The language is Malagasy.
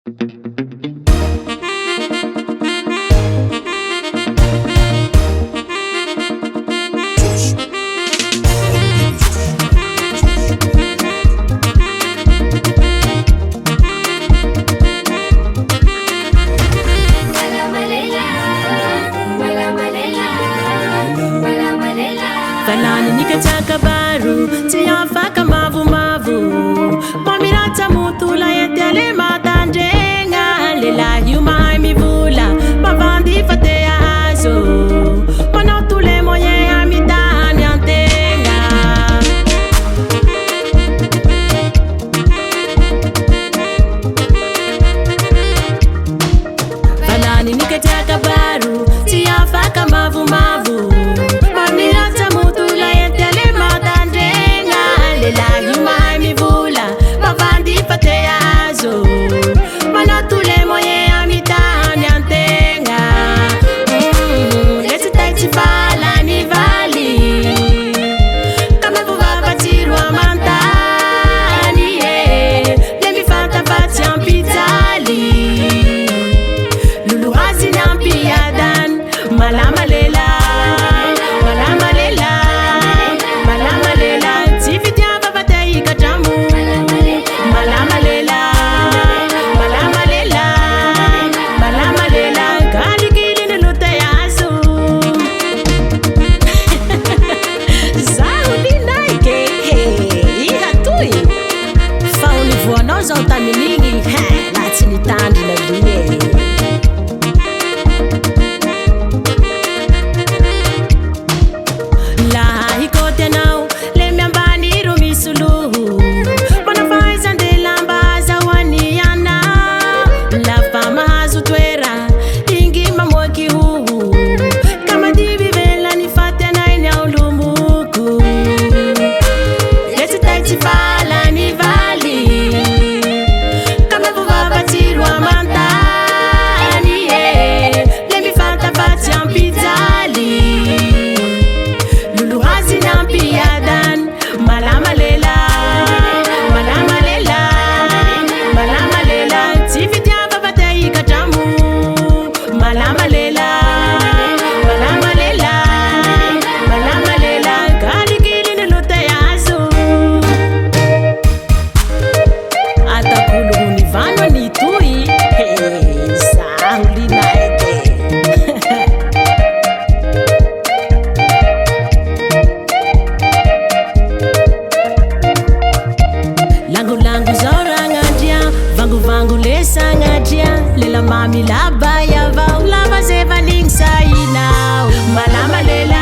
Falani nikataka baru tiyafaka mavu Mamirata mutula yetele matanjenga Lela yuma mivula Mavandi fatea azo Manotule moye amitani antenga Falani nikataka baru tiyafaka mavu Mamirata mutula yetele matanjenga Lela yuma mivula Mavandi fatea azo Manotule moye amitani antenga Lesi taiti fala ni vali Kama vuva batirwa mantani Lemi fata fati ampitali Lulu hazi nampi yadan Malama lela Zonta miningi, lati ni tandi na duye La hikote nao, le miambani rumisuluhu Bona faiza nde lamba za waniana La fama hazu twera, ingi mamweki huhu Kama divi vela nifate na inya ulumuku Leti taiti fala ni vali Langu zora ngadia, vangu lesa ngadia Lela mami laba ya vau, lava zeva ning sa inau Malama lela